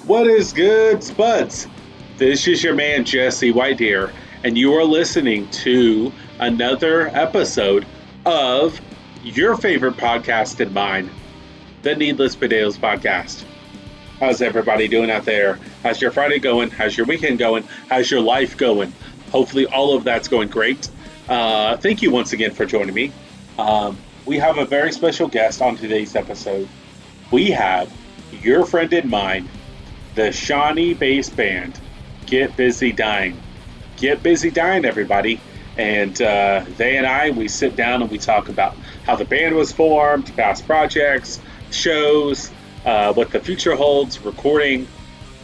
What is good, Spuds? This is your man Jesse White here, and you are listening to another episode of your favorite podcast and mine, the Needless Potatoes Podcast. How's everybody doing out there? How's your Friday going? How's your weekend going? How's your life going? Hopefully, all of that's going great. Thank you once again for joining me. We have a very special guest on today's episode. We have your friend and mine, the Shawnee-based band, Get Busy Dying. Get Busy Dying, everybody. And they and I, we sit down and we talk about how the band was formed, past projects, shows, what the future holds, recording.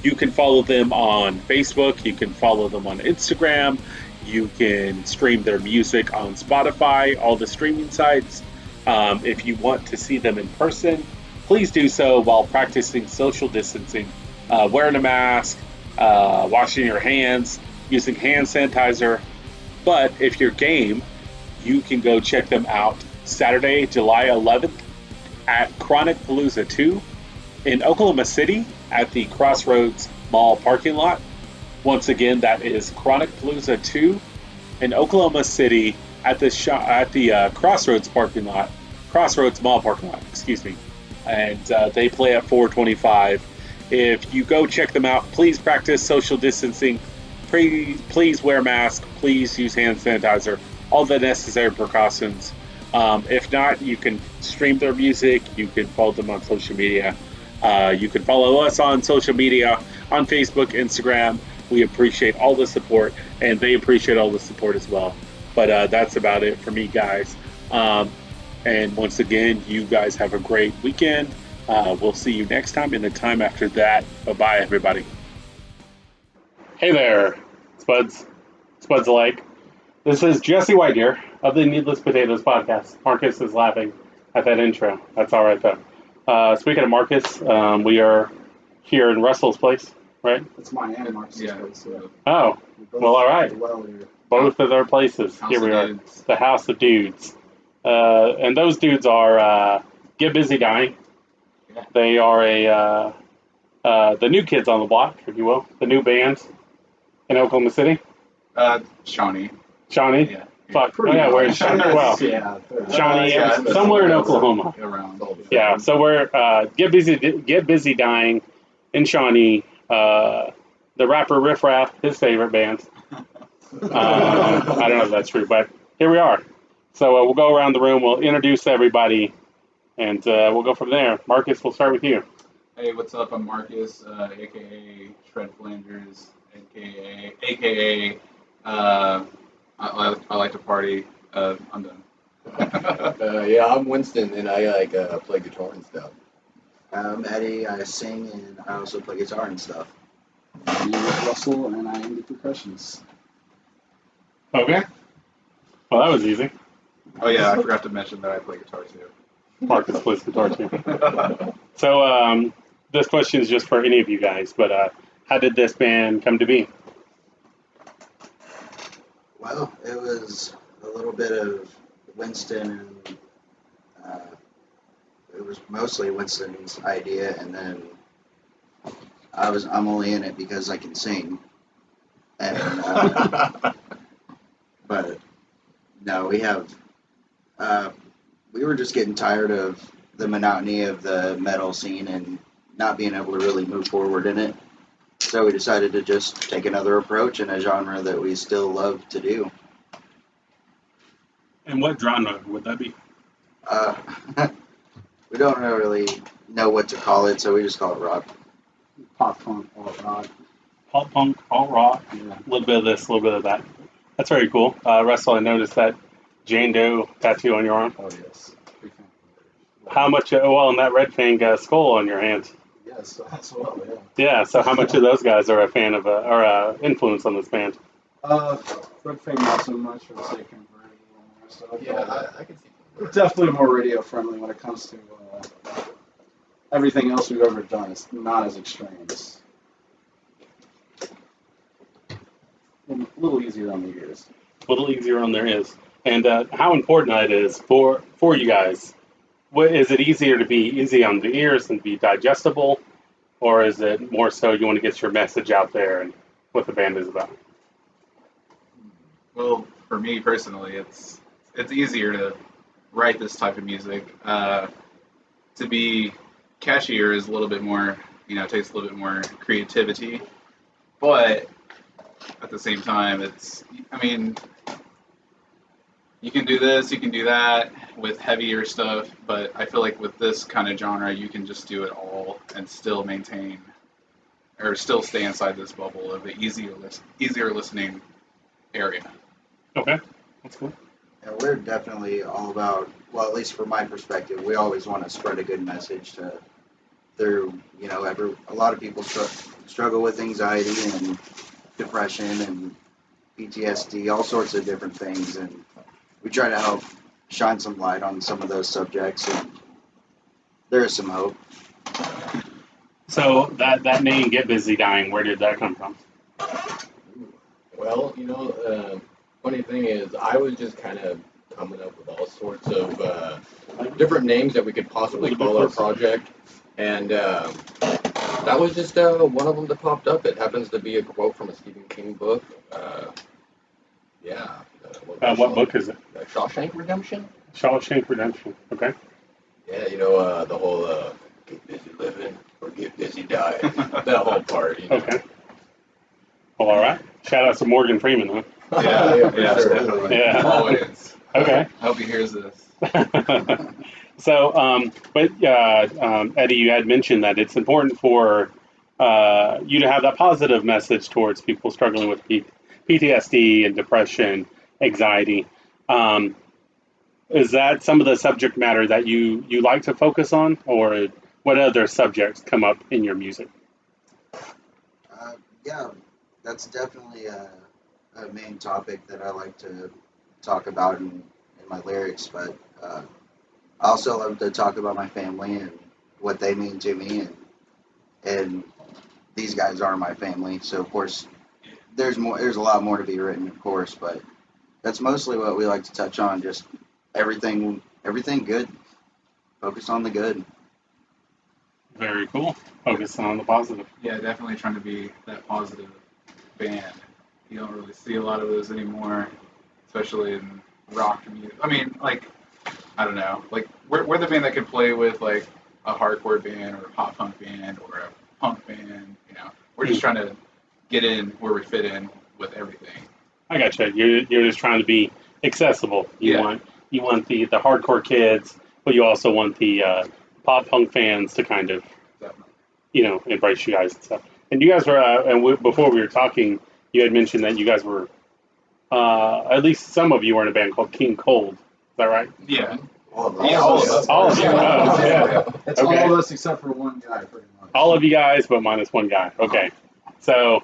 You can follow them on Facebook. You can follow them on Instagram. You can stream their music on Spotify, all the streaming sites. If you want to see them in person, please do so while practicing social distancing. Wearing a mask, washing your hands, using hand sanitizer. But if you're game, you can go check them out Saturday, July 11th at Chronic Palooza 2 in Oklahoma City at the Crossroads Mall parking lot. Once again, that is Chronic Palooza 2 in Oklahoma City at the Crossroads parking lot, Crossroads Mall parking lot, excuse me. And they play at 425. If you go check them out, please practice social distancing. Please wear masks. Please use hand sanitizer. All the necessary precautions. If not, you can stream their music. You can follow them on social media. You can follow us on social media, on Facebook, Instagram. We appreciate all the support, and they appreciate all the support as well. But that's about it for me, guys. And once again, you guys have a great weekend. We'll see you next time and the time after that. Bye-bye, everybody. Hey there, Spuds alike. This is Jesse White here of the Needless Potatoes Podcast. Marcus is laughing at that intro. That's all right, though. Speaking of Marcus, we are here in Russell's place, right? It's mine and Marcus's place. Yeah. Oh, well, all right. Both of their places. House Here we are. Dudes. The House of Dudes. And those dudes are Get Busy Dying. Yeah. They are the new kids on the block, if you will, the new band in Oklahoma City. Shawnee. Shawnee? Yeah. Fuck. Oh, yeah, where's Shawnee? Well, Shawnee, somewhere in Oklahoma. Around. Yeah, so we're Get Busy Dying in Shawnee. The rapper Riff Raff, his favorite band. I don't know if that's true, but here we are. So we'll go around the room, we'll introduce everybody, and we'll go from there. Marcus, we'll start with you. Hey, what's up? I'm Marcus, aka Shred Flanders, aka I like to party. I'm done. Yeah, I'm Winston, and I play guitar and stuff. I'm Eddie, I sing and I also play guitar and stuff. I'm Russell, and I am the percussionist. Okay. Well, that was easy. Oh yeah, I forgot to mention that I play guitar too. Marcus plays guitar too. So this question is just for any of you guys, but how did this band come to be? Well, it was a little bit of Winston and it was mostly Winston's idea, and then I'm only in it because I can sing. And but no, we were just getting tired of the monotony of the metal scene and not being able to really move forward in it. So we decided to just take another approach in a genre that we still love to do. And what genre would that be? We don't really know what to call it, so we just call it rock. Pop punk, alt rock. Pop punk, alt rock, Yeah. a little bit of this, a little bit of that. That's very cool. Russell, I noticed that Jane Doe tattoo on your arm. Oh, yes. Big fan. How much, and that Red Fang skull on your hand. Yes, as well, yeah. Yeah, so how much of those guys are a fan of, or influence on this band? Red Fang not so much, I would say Converted and stuff. Yeah, I can see. But definitely more radio friendly when it comes to everything else we've ever done. It's not as extreme. It's a little easier on the ears. A little easier on their ears. And how important that is for you guys. Is it easier to be easy on the ears and be digestible? or is it more so you want to get your message out there and what the band is about? Well, for me personally, it's easier to write this type of music. To be catchier is a little bit more, takes a little bit more creativity, but at the same time, I mean, you can do this, you can do that with heavier stuff, but I feel like with this kind of genre, you can just do it all and still maintain or still stay inside this bubble of the easier listening area. Okay, that's cool. And we're definitely all about, well, at least from my perspective, we always want to spread a good message to through, a lot of people struggle with anxiety and depression and PTSD, all sorts of different things, and we try to help shine some light on some of those subjects, and there is some hope. So that name, Get Busy Dying, where did that come from? Well, funny thing is, I was just kind of coming up with all sorts of different names that we could possibly call our project, and that was just one of them that popped up. It happens to be a quote from a Stephen King book. What book is it? Shawshank Redemption. Shawshank Redemption. Okay. Yeah, the whole get busy living or get busy dying. That whole part. Okay. Well, all right. Shout out to Morgan Freeman, huh? Yeah, Yeah, sure. definitely. Yeah. Always. Okay. I hope he hears this. So, Eddie, you had mentioned that it's important for you to have that positive message towards people struggling with PTSD and depression, anxiety. Is that some of the subject matter that you like to focus on, or what other subjects come up in your music? Yeah, that's definitely a main topic that I like to talk about in my lyrics, but I also love to talk about my family and what they mean to me, and these guys are my family, so of course there's a lot more to be written, of course, but that's mostly what we like to touch on, just everything good. Focus on the good. Very cool. Focus on the positive. Yeah, definitely trying to be that positive band. You don't really see a lot of those anymore, especially in rock music. I mean, I don't know. We're the band that can play with, a hardcore band or a pop punk band or a punk band. We're just trying to get in where we fit in with everything. I gotcha. You're just trying to be accessible. You want the hardcore kids, but you also want the pop punk fans to kind of Definitely. embrace you guys and stuff. And you guys were before we were talking, you had mentioned that you guys were at least some of you were in a band called King Cold. Is that right? Yeah. All of us. All of you. Oh, yeah. It's Okay. all of us except for one guy, pretty much. All of you guys, but minus one guy. Okay. So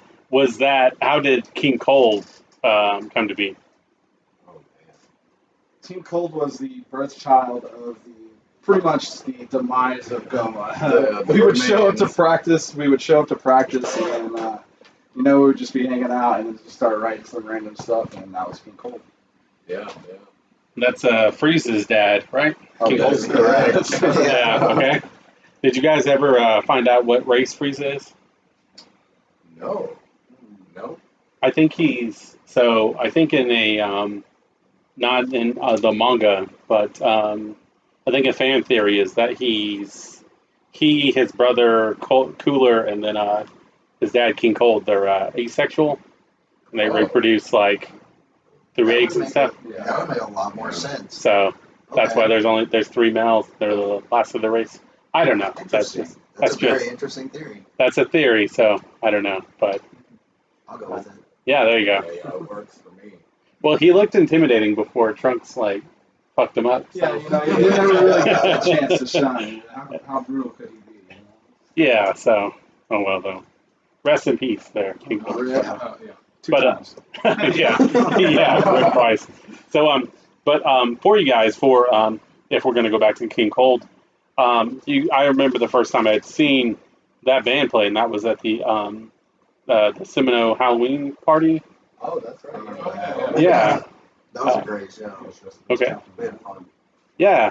how did King Cold come to be? Team Cold was the birth child of pretty much the demise of Goma. The We would show up to remains. practice. And we would just be hanging out and then just start writing some random stuff, and that was Team Cold. Yeah. That's Freeze's dad, right? Oh, King That's Cold. correct. Yeah. Okay. Did you guys ever find out what race Freeze is? No. I think I think in a not in the manga, but I think a fan theory is that his brother Cooler, and then his dad King Cold, they're asexual, and they Oh. reproduce through eggs and stuff. That would make a lot more sense. So that's Okay. why there's 3 males. They're the last of the race. I don't know. That's Interesting. just That's that's a very just interesting theory. that's a theory. So I don't know, but I'll go with it. yeah, there you go. Yeah, it works for me. Well, he looked intimidating before Trunks fucked him up. So. Yeah, he never really got a chance to shine. How brutal could he be? Yeah. So oh well though. Rest in peace, there, King Oh, Cold. yeah. Yeah. Two But, times. yeah, Rick Price. So for you guys, if we're gonna go back to King Cold, I remember the first time I had seen that band play, and that was at the Semino Halloween party. Oh, that's right. Yeah. That was a great show. Okay. We had fun. Yeah.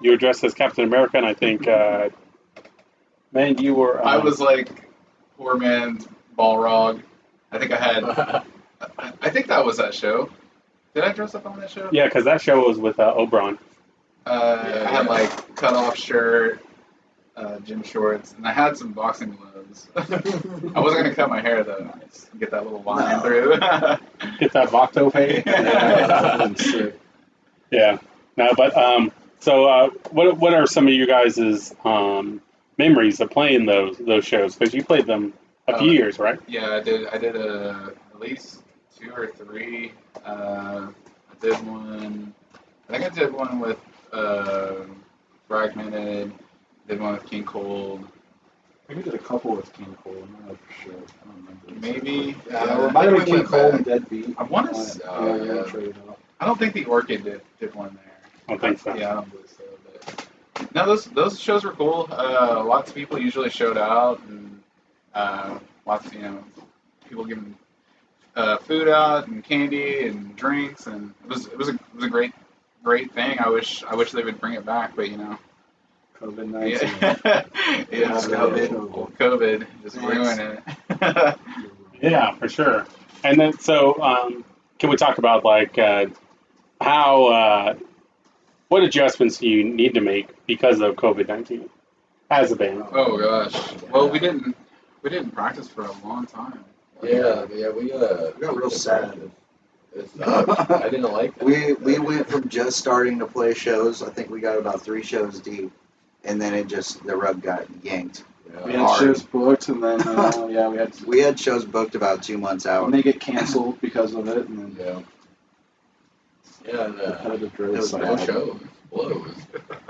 You were dressed as Captain America, and I think Man, you were. I was like poor man's Balrog. I think I had. I think that was that show. Did I dress up on that show? Yeah, because that show was with Oberon. I had like cut off shirt, gym shorts, and I had some boxing gloves. I wasn't gonna cut my hair though. Get that little line No. through. Get that Vocto fade. Yeah. No, but so what are some of you guys' memories of playing those shows? Because you played them a few years, right? Yeah, I did. I did at least 2 or 3. I did one. I think I did one with Fragmented. Did one with King Cold. I think we did a couple with King Cole. I'm not really for sure. I don't remember. Maybe. It might have been we King went Cole back. and Deadbeat. I want Yeah, to. yeah, traded off. I don't think the Orchid did one there. I don't think so. Yeah, I don't believe so. But no, those shows were cool. Lots of people usually showed out, and lots of people giving food out and candy and drinks, and it was a great thing. I wish they would bring it back, but COVID-19. yeah, it's COVID just ruining it. Yeah, for sure. And then so can we talk about like how what adjustments do you need to make because of COVID-19 as a band? Oh gosh. Well, we didn't practice for a long time. we got real sad. I didn't like that. We went from just starting to play shows. I think we got about 3 shows deep, and then the rug got yanked. We had Hard. shows booked, and then yeah, We had shows booked about 2 months out. and they get canceled because of it, and then And It competitive was race. no bad. shows. Blows.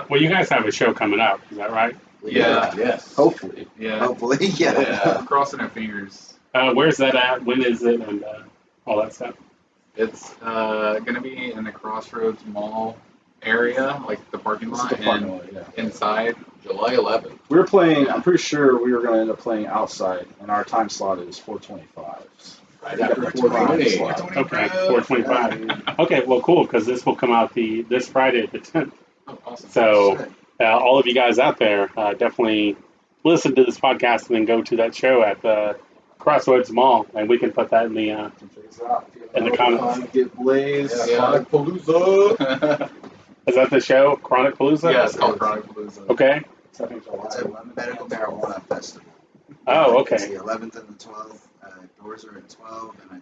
Well, you guys have a show coming up, is that right? Yeah. Yes. Hopefully. Yeah. Hopefully, yeah. Yeah. Crossing our fingers. Where's that at? When is it? And all that stuff. It's gonna be in the Crossroads Mall area, like the parking This is lot, the parking and lot, yeah. inside. July 11th. We were playing. I'm pretty sure we were going to end up playing outside, and our time slot is 4:25. Right We got after the 4:20 slot. Okay, 425. Okay, well, cool, because this will come out this Friday the 10th. Oh, awesome. So all of you guys out there, definitely listen to this podcast and then go to that show at the Crossroads Mall, and we can put that in the. In the comments. Get Blaze. Sonic Palooza. Is that the show, Chronic Palooza? Yeah, it's called Chronic Palooza. Okay. I think July It's a 11th. medical marijuana festival. Oh, It's okay. the 11th and the 12th. Doors are at 12, and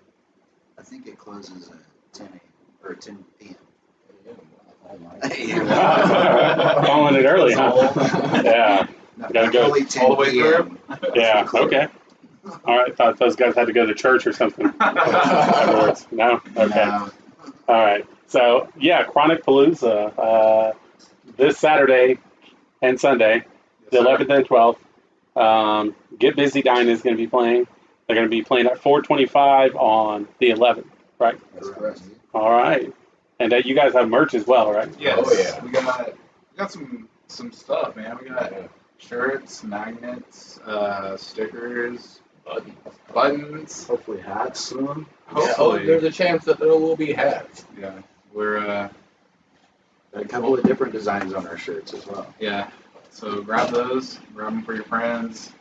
I think it closes at 10 a.m. or 10 p.m. Calling it early, huh? Yeah. No, Gotta go only 10 all the way p.m. Yeah. Okay. All right. Thought those guys had to go to church or something afterwards. No. Okay. No, All right. So yeah, Chronic Palooza this Saturday and Sunday, the 11th and 12th. Get Busy Dine is going to be playing. They're going to be playing at 4:25 on the 11th, right? That's correct. All right. And you guys have merch as well, right? Yes. Oh, yeah. We got some stuff, man. We got shirts, magnets, stickers, buttons. Hopefully hats soon. Hopefully. there's a chance that there will be hats. Yeah. We're got a couple of different designs on our shirts as well. yeah. So grab those. Grab them for your friends.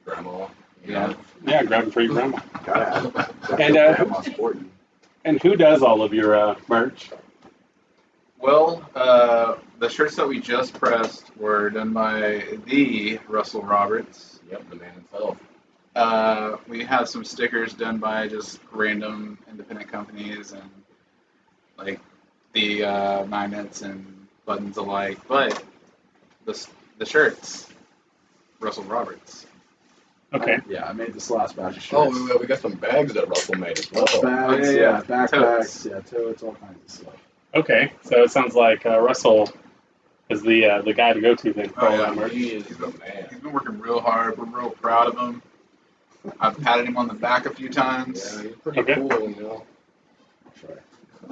Grandma. Yeah. Yeah, grab them for your grandma. Gotta have. And, Grandma's important. And who does all of your merch? Well, the shirts that we just pressed were done by the Russell Roberts. Yep, the man himself. We have some stickers done by just random independent companies and like the magnets and buttons alike. But the shirts, Russell Roberts. Okay. I made this last batch of shirts. Oh, we got some bags that Russell made as well. Bags, yeah. backpacks, Totes. totes, all kinds of stuff. Okay. So it sounds like Russell is the guy to go to then for all that merch. He is the man. He's been working real hard. We're real proud of him. I've patted him on the back a few times. Yeah, he's pretty Okay. cool, you know.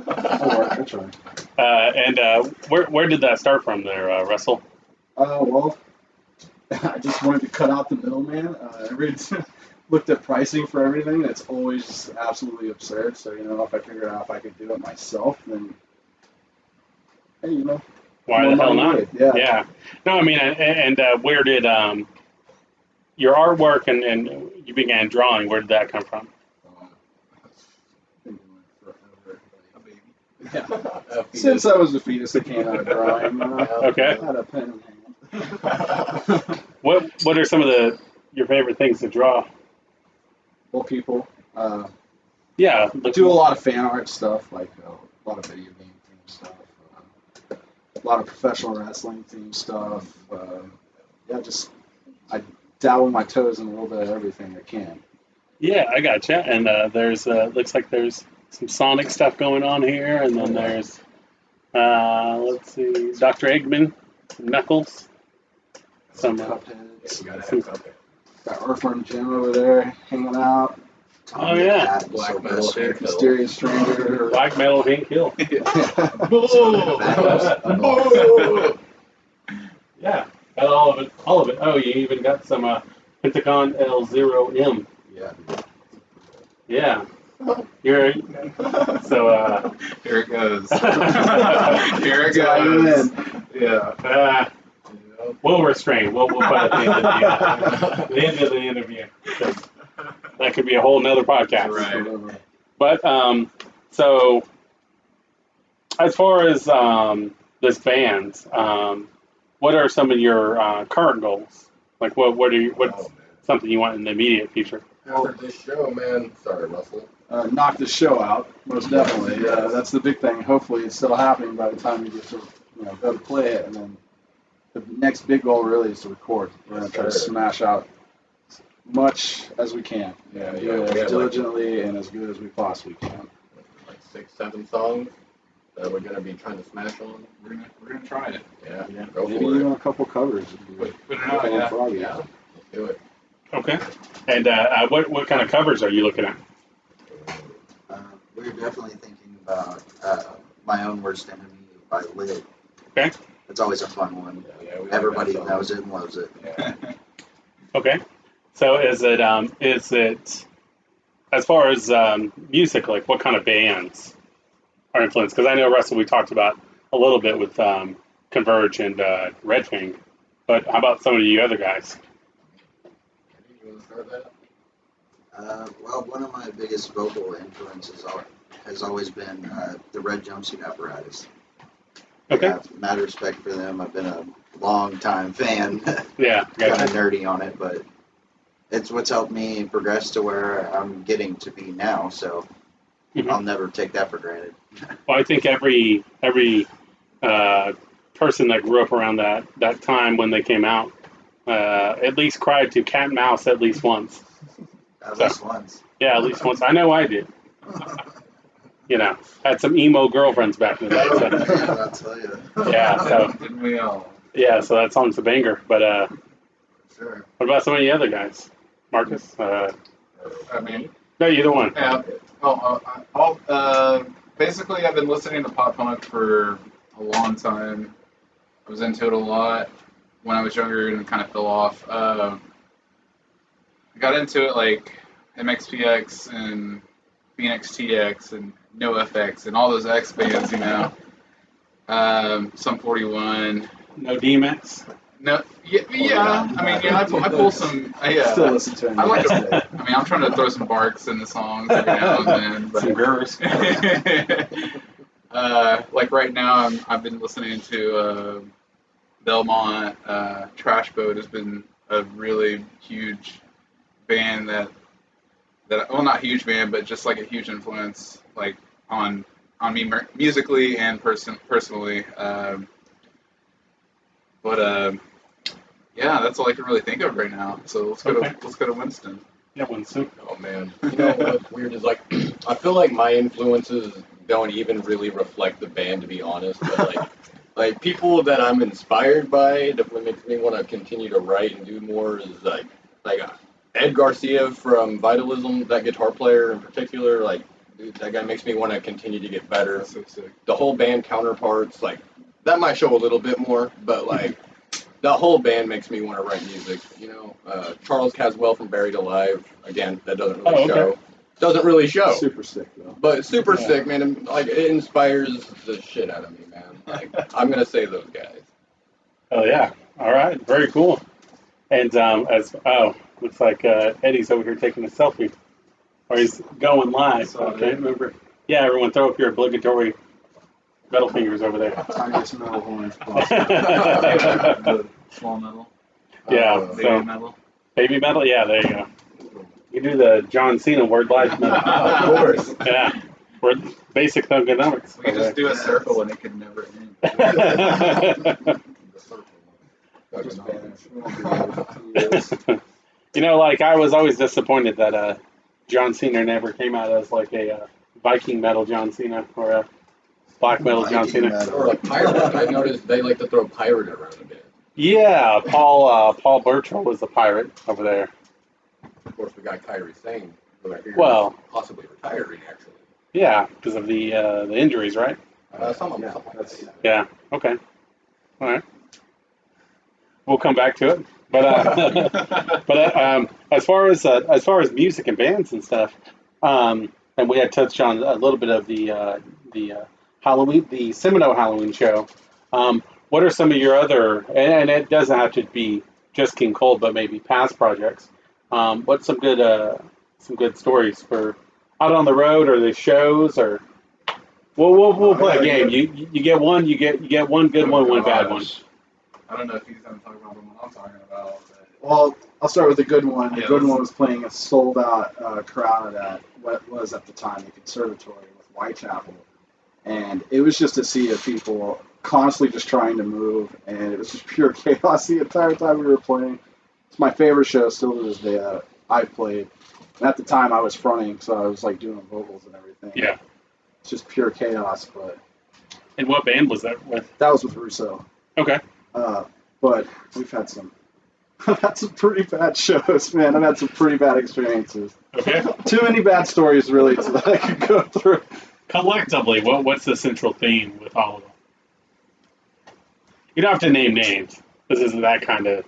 I'll try. And where did that start from there, Russell? Well, I just wanted to cut out the middleman. I looked at pricing for everything, and it's always absolutely absurd. So, if I figured out if I could do it myself, then, hey, Why the hell not? Yeah. Yeah. No, I mean, and where did your artwork and you began drawing. Where did that come from? Been doing it forever. A baby. Yeah. Since I was a fetus, I came out of drawing. Okay. I had a pen in hand. What are some of your favorite things to draw? Well, people. Yeah, I do a lot of fan art stuff, like a lot of video game themed stuff, a lot of professional wrestling themed stuff. Yeah, just I dabble my toes in a little bit of everything I can. Yeah, I gotcha. And there's looks like there's some Sonic stuff going on here, and then there's let's see, Dr. Eggman, some Knuckles, some Cupheads. You gotta some- have something. Got Earthworm Jim over there hanging out. Oh, yeah. Cat, Black Sylvester. Metal. Mysterious Stranger. Black Metal Hank Hill. Yeah, got all of it. All of it. Oh, you even got some Pentagon L0M. Yeah. Yeah. You're so Here it goes. Here it Diving goes. in. Yeah. we'll restrain. We'll put it at the end of the end of the interview. 'Cause that could be a whole nother podcast. Right. But so as far as this band, what are some of your current goals? Like what's something you want in the immediate future? After this show, man. Sorry, Russell. Knock the show out, most definitely. That's the big thing. Hopefully, it's still happening by the time we get to go to play it, and then the next big goal really is to record. We're gonna try to smash out as much as we can. Yeah, Do yeah, it we as have, diligently and as good as we possibly can. Like 6, 7 songs that we're gonna be trying to smash on. We're gonna try it. Yeah. Go Maybe for even it. a couple covers. Put it out, yeah. Froggy. Yeah. Let's do it. Okay. And what kind of covers are you looking at? We're definitely thinking about My Own Worst Enemy by Lit. Okay. It's always a fun one. Yeah, we like Everybody that song. knows it and loves it. Yeah. Okay. So is it as far as music, like what kind of bands are influenced? Because I know, Russell, we talked about a little bit with Converge and Red Fang, but how about some of you other guys? You want to start that? Well, one of my biggest vocal influences has always been the Red Jumpsuit Apparatus. Okay. I have mad respect for them. I've been a long time fan, Yeah. kind Gotcha. of nerdy on it, but it's what's helped me progress to where I'm getting to be now. So Mhm. I'll never take that for granted. Well, I think every person that grew up around that time when they came out at least cried to Cat and Mouse at least once. At So- least once. Yeah, at least once. I know I did. Had some emo girlfriends back in the day. So, Man, I'll tell you. yeah, so Didn't we all? so that song's a banger. But Sure. what about some of the other guys? Marcus? I mean, No, either one. yeah. Basically, I've been listening to pop punk for a long time. I was into it a lot when I was younger and kind of fell off. I got into it like MXPX and Phoenix TX and NoFX and all those X bands, Sum 41. No D-Max? No, yeah. I mean, I pull some. Still listen to him. I like today. I mean, I'm trying to throw some barks in the songs every now and then, but Some girls. like right now, I've been listening to Belmont. Trash Boat has been a really huge band that well, not huge band, but just like a huge influence, like on me musically and personally. Yeah, that's all I can really think of right now. So let's go to Winston. Yeah, Winston. Oh man, you know what's weird is like I feel like my influences don't even really reflect the band, to be honest. But like people that I'm inspired by that makes me want to continue to write and do more is like Ed Garcia from Vitalism, that guitar player in particular. Like dude, that guy makes me want to continue to get better. That's so sick. The whole band counterparts, like that might show a little bit more, but like. The whole band makes me want to write music, Charles Caswell from Buried Alive, again, that doesn't really show. Doesn't really show. Super sick though. But super sick, man. And, like, it inspires the shit out of me, man. Like, I'm going to say those guys. Oh, yeah. All right. Very cool. And Looks like Eddie's over here taking a selfie. Or he's going live. Saw I it. can't remember. Yeah, everyone throw up your obligatory metal fingers over there. Tiniest metal horns The small metal, Yeah, baby so metal. baby metal, yeah, there you go. You do the John Cena word live metal. Of course. Yeah, we're basic thugonomics. We could just do a circle and it could never end. Just vanish. We won't be here for 2 years. You know, like I was always disappointed that John Cena never came out as like a Viking metal John Cena or a black metal John Viking Cena. metal. Or like pirate. I noticed they like to throw pirate around a bit. Yeah, Paul Burchill was the pirate over there. Of course, we got Kyrie Sane, who I figured Well- was possibly retiring actually. Yeah, because of the injuries, right? Some of them. Yeah, Something like that's- that. Yeah. Okay. All right. We'll come back to it, but as far as music and bands and stuff, and we had touched on a little bit of the Halloween, the Seminole Halloween show. What are some of your other, and it doesn't have to be just King Cold, but maybe past projects? What's some good stories for out on the road, or the shows, or we'll play a game. You get one, you get one good one, one bad one. I don't know if he's going to talk about the one I'm talking about. But Well, I'll start with the good one. The Yeah, good let's- one was playing a sold-out crowd at what was at the time the Conservatory with Whitechapel, and it was just a sea of people constantly just trying to move, and it was just pure chaos the entire time we were playing. It's my favorite show still to this day that I've played. And at the time, I was fronting, so I was like doing vocals and everything. Yeah. It's just pure chaos, but And what band was that with? that was with Russo. Okay. But we've had some. I've had some pretty bad shows, man. I've had some pretty bad experiences. Okay. Too many bad stories, really, so that I could go through. Collectively, what's the central theme with all of them? You don't have to name names. This isn't that kind of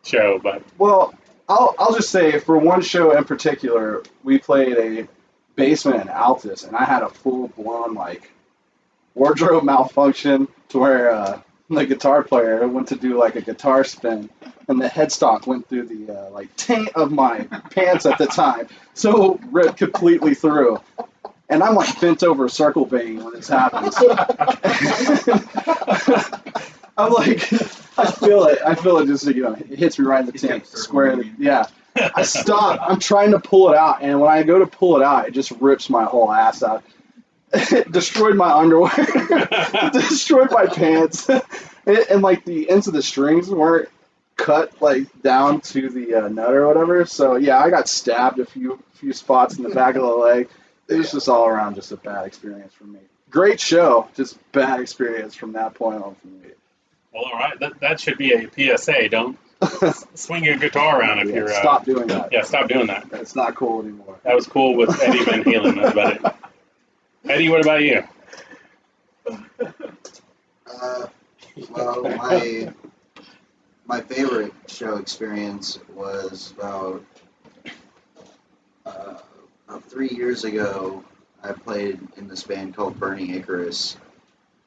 show, but Well, I'll just say for one show in particular, we played a basement in Altus, and I had a full blown like wardrobe malfunction to where the guitar player went to do like a guitar spin, and the headstock went through the like taint of my pants at the time, so ripped completely through. And I'm like bent over circle banging when this happens. I'm like, I feel it. I feel it just, it hits me right in the He tank, kept circle square. banging. Yeah. I stop. I'm trying to pull it out, and when I go to pull it out, it just rips my whole ass out. It destroyed my underwear, destroyed my pants, and like the ends of the strings weren't cut like down to the nut or whatever. So yeah, I got stabbed a few spots in the back of the leg. It was just all around just a bad experience for me. Great show, just bad experience from that point on for me. well, all right. That should be a PSA. Don't swing your guitar around if Yeah, you're. stop doing that. Yeah, stop doing that. It's not cool anymore. That was cool with Eddie Van Halen. That's about it. Eddie, what about you? Well, my favorite show experience was about 3 years ago. I played in this band called Burning Icarus,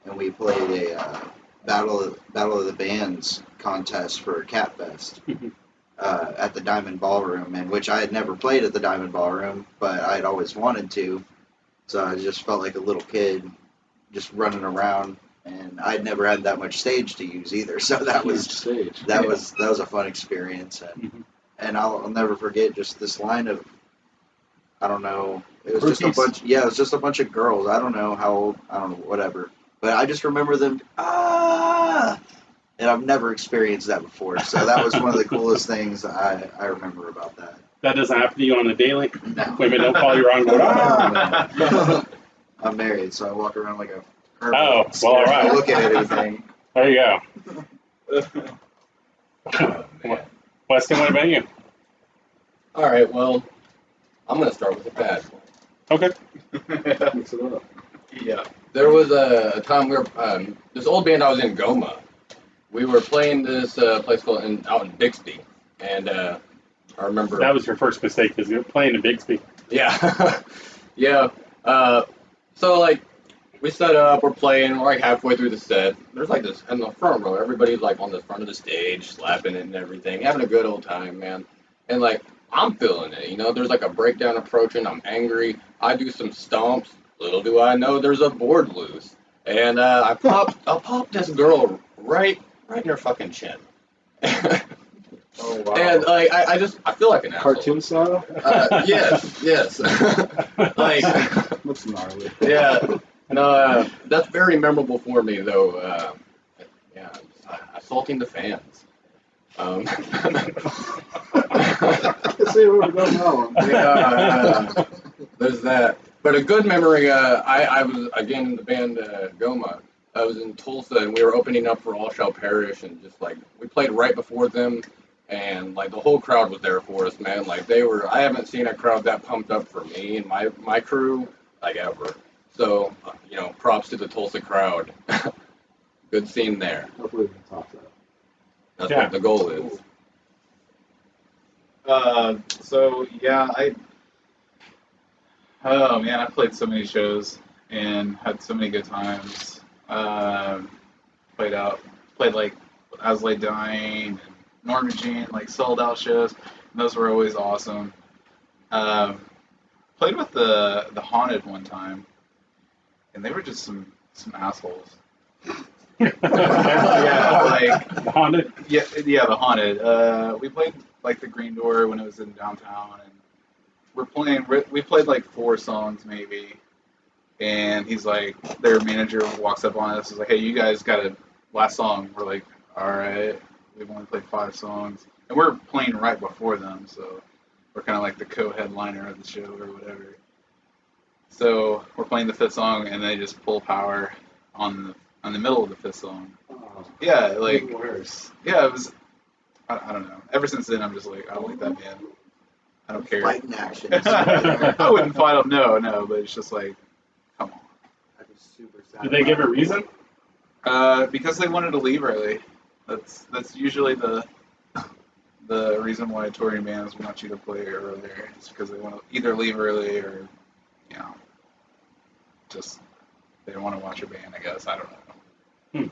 and we played a Battle of the Bands contest for Cat Fest at the Diamond Ballroom, in which I had never played at the Diamond Ballroom, but I had always wanted to. So I just felt like a little kid, just running around, and I'd never had that much stage to use either. So that was stage. that was a fun experience, and I'll never forget just this line of, I don't know, it was just a bunch. Yeah, it was just a bunch of girls. I don't know how old. I don't know, whatever. But I just remember them. And I've never experienced that before. So that was one of the coolest things I remember about that. That doesn't happen to you on a daily? No. Women don't call you around and go, ah! I'm married, so I walk around like a Oh, well, all I right. look at anything. There you go. Weston, what about you? All right, well, I'm going to start with the bad one. Okay. Mix it up. Yeah. There was a time we were, this old band I was in, Goma, we were playing this place called out in Bixby, and I remember... That was your first mistake because you're playing in Bixby. Yeah. Yeah. So, like, we set up, we're playing, we're like halfway through the set. There's like this, in the front row, everybody's like on the front of the stage, slapping it and everything, having a good old time, man. and like I'm feeling it. There's like a breakdown approaching. I'm angry. I do some stomps. Little do I know, there's a board loose, and I popped this girl right in her fucking chin. Oh wow. And like I feel like an asshole. Cartoon style? Yes. Like That's gnarly. yeah. No, that's very memorable for me though. Yeah, assaulting the fans. Let's see where we're going now. Yeah, there's that. But a good memory. I was again in the band Goma. I was in Tulsa and we were opening up for All Shall Perish, and just like we played right before them, and like the whole crowd was there for us, man. Like they were. I haven't seen a crowd that pumped up for me and my crew like ever. So props to the Tulsa crowd. Good scene there. Hopefully we can top that. That's Yeah. what the goal is. So yeah, oh man, I played so many shows and had so many good times. Played like As Lay Dying and Norma Jean, like sold out shows. And those were always awesome. Played with the Haunted one time, and they were just some assholes. Yeah, like Haunted. yeah, the Haunted. We played like the Green Door when it was in downtown, and we played like 4 songs maybe, and he's like, their manager walks up on us, is like, hey, you guys got a last song. We're like, all right, we've only played 5 songs, and we're playing right before them, so we're kind of like the co-headliner of the show or whatever. So we're playing the 5th song, and they just pull power on the middle of the 5th song. Oh, Yeah, like even worse. yeah, it was. I don't know. Ever since then, I'm just like, I don't like that band. I don't care. Fighting actions. I wouldn't fight them. No, but it's just like, come on. I was super sad. Did they give a reason? Because they wanted to leave early. That's usually the reason why touring bands want you to play earlier. It's because they want to either leave early or, just they don't want to watch your band. I guess I don't know.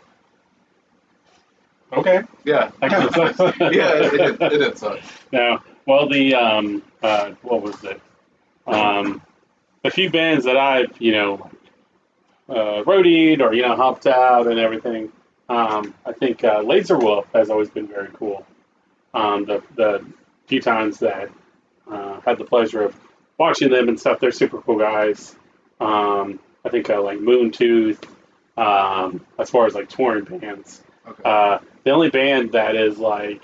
Okay. Yeah, That kind of sucks. yeah, it did suck. No. Well, the what was it? The few bands that I've roadied or helped out and everything. I think Laser Wolf has always been very cool. The few times that had the pleasure of watching them and stuff, they're super cool guys. I think like Moontooth. As far as like touring bands. Okay. The only band that is like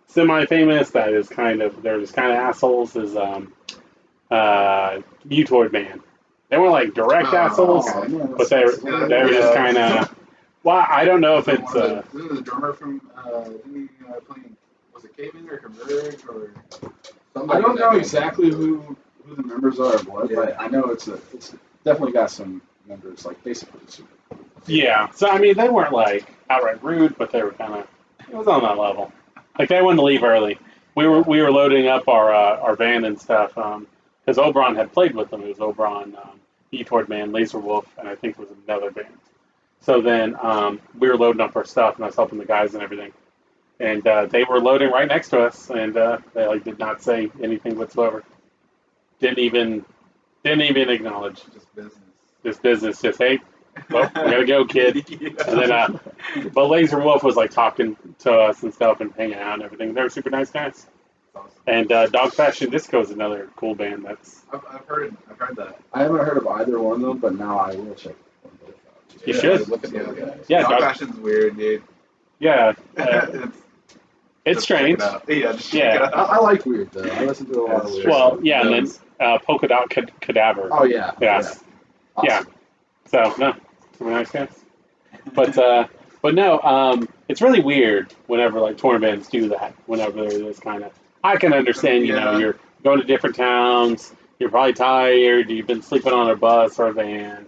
semi-famous that is they're just kind of assholes is Mutoid Man. They weren't like direct assholes, Oh, man, but they were just kind of. Well, I don't know if it's. Isn't the drummer from didn't he play in, was it Caveman or Converge or I don't know exactly who the members are of what, but I know it's definitely got some members like basically super. Yeah, so I mean, they weren't like outright rude, but they were kind of. It was on that level. Like they wanted to leave early. We were loading up our van and stuff because Oberon had played with them. It was Oberon, Mutoid Man, Laser Wolf, and I think it was another band. So then we were loading up our stuff, and I was helping the guys and everything. And they were loading right next to us, and they like did not say anything whatsoever. Didn't even acknowledge. just business? This business. Just hey, well, we gotta go, kid. Yeah. And then, but Laser Wolf was like talking to us and stuff and hanging out and everything. They were super nice guys. Awesome. And Dog Fashion Disco is another cool band. I've heard that. I haven't heard of either one of them, but now I will check them both out. You should. Look at those guys. Yeah, Dog Dog- Fashion's weird, dude. Yeah, it's Just check strange. it out. Yeah, just check Yeah. it out. I like weird though. I listen to a lot of weird. Well, stuff. yeah, and then Polka Dot Cadaver. Oh yeah. Yeah. Awesome. Yeah. So no, super nice guys. But no, it's really weird whenever like touring bands do that. Whenever they're this kind of, I can understand. Yeah. You're going to different towns. You're probably tired. You've been sleeping on a bus or a van.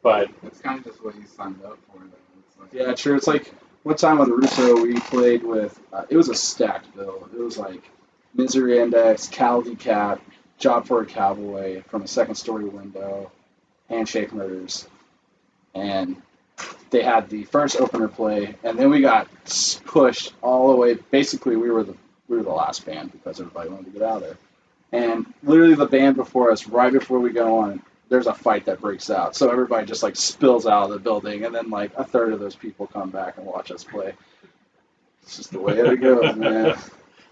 But It's kind of just what you signed up for, though. It's like, Yeah, sure. It's like one time on the Russo, we played with. It was a stacked bill. It was like Misery Index, Caldy Cap, Job for a Cowboy, From a Second Story Window, Handshake Murders, and they had the first opener play, and then we got pushed all the way. Basically, we were we were the last band because everybody wanted to get out of there. And literally the band before us, right before we go on, there's a fight that breaks out. So everybody just like spills out of the building, and then like a third of those people come back and watch us play. It's just the way it goes, man.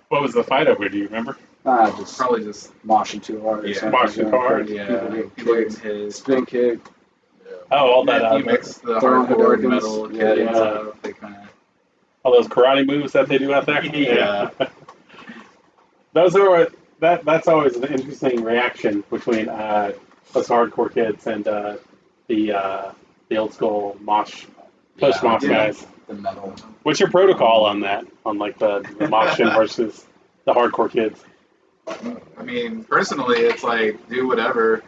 What was the fight over? Do you remember? Just Probably just moshing too hard. Or Yeah, something. moshing too hard, people getting hit. Spin kick. Oh, all that. You mix the throwing hardcore and Hadokens. metal Yeah, kids yeah. stuff. They kind of All those karate moves that they do out there. Yeah. Those are that's always an interesting reaction between us hardcore kids and the old school mosh push mosh Yeah. guys. The metal. What's your protocol on that? On like the motion versus the hardcore kids? I mean, personally, it's like do whatever.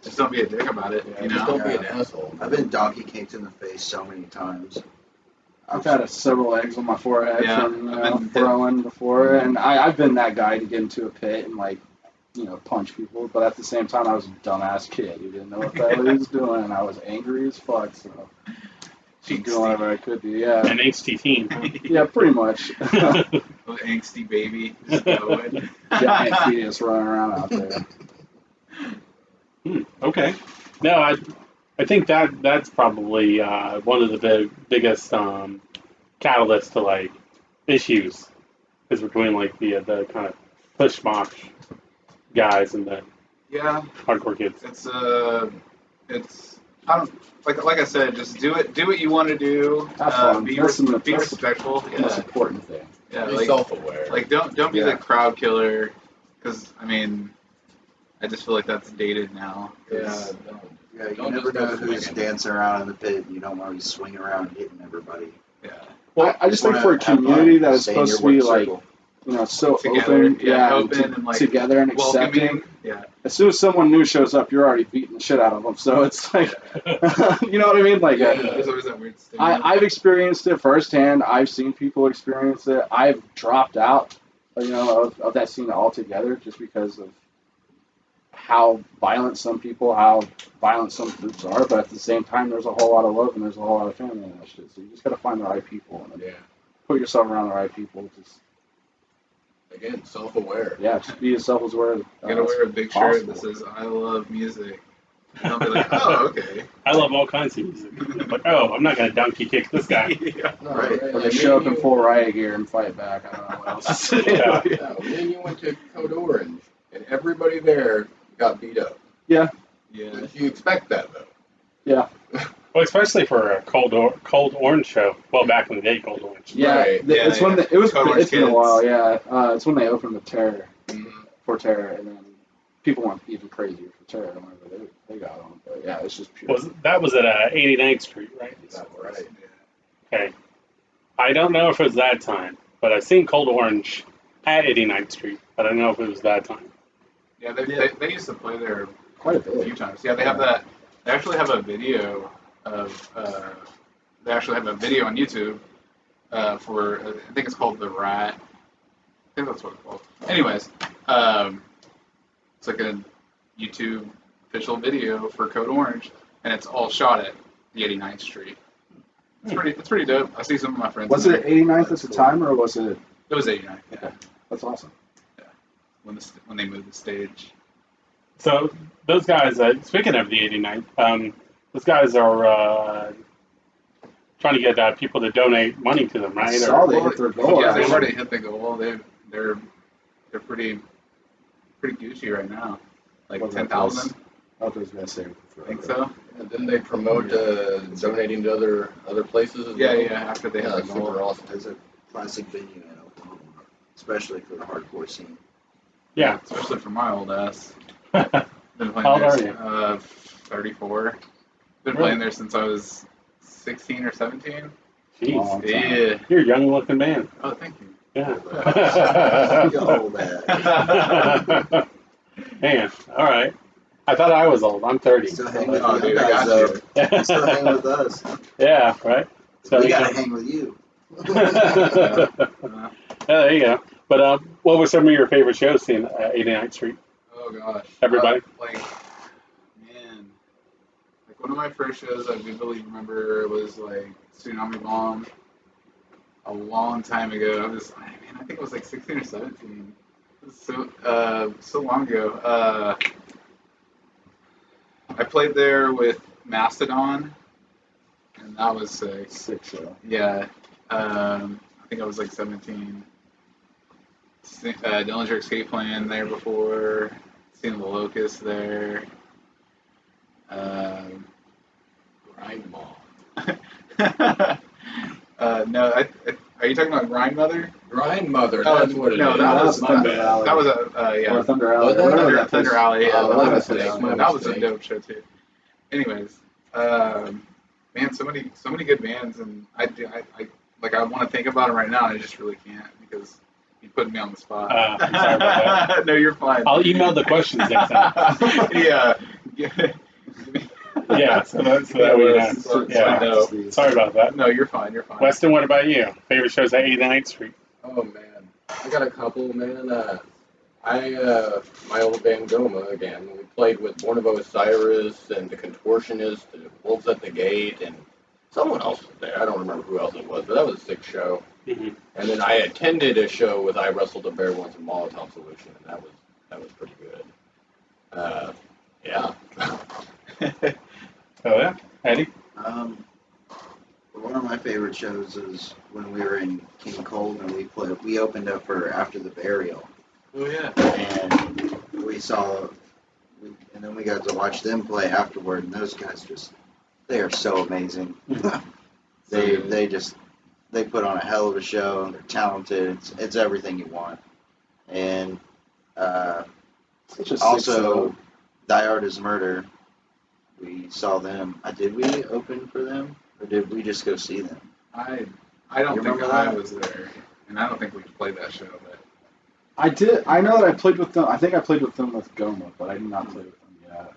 Just don't be a dick about it. Yeah, You just know. don't be an asshole. I've been donkey kicked in the face so many times. I've had several eggs on my forehead Yeah, from I've been hit. throwing before, and I've been that guy to get into a pit and like, punch people. But at the same time, I was a dumbass kid who didn't know what the hell he was doing, and I was angry as fuck. So just doing whatever I could do. Yeah, An angsty teen. yeah, pretty much. Little angsty baby just going. Giant fetus running around out there. Okay. No, I think that's probably one of the biggest catalysts to like issues is between like the kind of push mosh guys and the Yeah, hardcore kids. it's I don't like I said, just do what you want to do. Have fun. Be That's the respectful. most Yeah, important thing. yeah. Be Like self-aware. don't be Yeah. the crowd killer, because I mean, I just feel like that's dated now. 'Cause- Yeah. Yeah, you Don't never just go know who's swinging. dancing around in the pit. You don't want to be swinging around hitting everybody. yeah. Well, I just think Wanna for a have fun, community that is stay in supposed your to be work like, circle. so Together, open, yeah, and open and, like, together and accepting. Welcoming. Yeah. As soon as someone new shows up, you're already beating the shit out of them. So it's like, you know what I mean? Like, Yeah. There's always that weird stigma. I've experienced it firsthand. I've seen people experience it. I've dropped out, of that scene altogether just because of how violent some people, how violent some groups are. But at the same time, there's a whole lot of love and there's a whole lot of family in that shit. So you just got to find the right people and Yeah. put yourself around the right people. Just Again, self-aware. just be as self-aware. You gotta wear a big shirt that possible. says "I love music." And I'll be like, "Oh, okay." I love all kinds of music. But I'm not gonna donkey kick this guy. Yeah. No, Right. Or Like they me show up and in you- full riot gear and fight back. I don't know what else to say. Yeah. Yeah, me and you went to Code Orange, and everybody there got beat up. Yeah. You expect that, though. Well, especially for a cold orange show. Well, back in the day, cold orange. Yeah, Right. it's Yeah, when yeah. it was. Code Orange It's been a Kids. while. Yeah, it's when they opened with Terror Mm-hmm. for Terror, and then people went even crazier for Terror whenever they got on. But yeah, it's just pure. That was at 89th Street, right? That's right. Okay. I don't know if it was that time, but I've seen Cold Orange at 89th Street. But I don't know if it was that time. Yeah, they used to play there Quite a a few bit. times. Yeah, they have that. They actually have a video of. They actually have a video on YouTube for. I think it's called The Rat. I think that's what it's called. Anyways, it's like a YouTube official video for Code Orange, and it's all shot at the 89th Street. It's pretty dope. I see some of my friends. Was in it there. 89th at the time, or was it? It was 89. Yeah, That's awesome. when they moved the stage. So those guys, speaking of the 89th, those guys are trying to get people to donate money to them, right? I saw they hit their goal. Yeah, they've actually. already hit the goal. They're pretty Gucci right now. Like What was 10,000. I was gonna say. I think so. And then they promote donating to other places as Yeah, well. yeah. After they Yeah, hit that's the super goal. awesome. It's a classic venue in Oklahoma, especially for the hardcore scene. Yeah. Especially for my old ass. How Been playing old there. are you? 34. Been Really? playing there since I was 16 or 17. Jeez. Long time. Yeah. You're a young looking man. Oh, thank you. Yeah. You old ass. Man, all right. I thought I was old. I'm 30. Still hang with Oh, the dude, young I guys, got though. you. You still hang with us. Yeah, right. So We you gotta know. hang with you. Uh, There you go. But what were some of your favorite shows seeing at 89th Street? Oh gosh. Everybody? Man. Like one of my first shows I vividly remember was like Tsunami Bomb. a long time ago. I think it was like 16 or 17. It was so long ago. I played there with Mastodon, and that was sick. Sick show. Yeah. I think I was like 17. Dillinger Escape Plan there before. Seen the Locust there. Grindball. No, are you talking about Grindmother? Grindmother, that's what it is. No, that was Thunder Alley. that was a yeah. Or Thunder Alley. Oh, whatever Thunder, that Thunder place- Alley. Yeah, Oh, that my was mistake, my that was a mistake. dope show too. Anyways, man, so many good bands, and I want to think about them right now, and I just really can't because you put me on the spot. I'm sorry about that. No, you're fine. I'll email the questions next time. Yeah. Yeah, so that way you know. So Yeah. no, Sorry about that. no, you're fine. You're fine. Weston, what about you? Favorite shows at 89th Street? Oh man, I got a couple, man. My old band Goma again. We played with Born of Osiris and the Contortionist, and Wolves at the Gate, and someone else was there. I don't remember who else it was, but that was a sick show. Mm-hmm. And then I attended a show with I Wrestled a Bear Once and Molotov Solution, and that was pretty good. Yeah. Oh yeah, Eddie. One of my favorite shows is when we were in King Cold and we opened up for After the Burial, Oh yeah. and and then we got to watch them play afterward, and those guys they are so amazing. They put on a hell of a show. They're talented. It's everything you want. And Such a sick also, show. Die Hard is Murder. We saw them. Did we open for them, or did we just go see them? I You don't think remember I that? was there, and I don't think we played that show, but. I did. I know that I played with them. I think I played with them with Goma, but I did not play with them yet.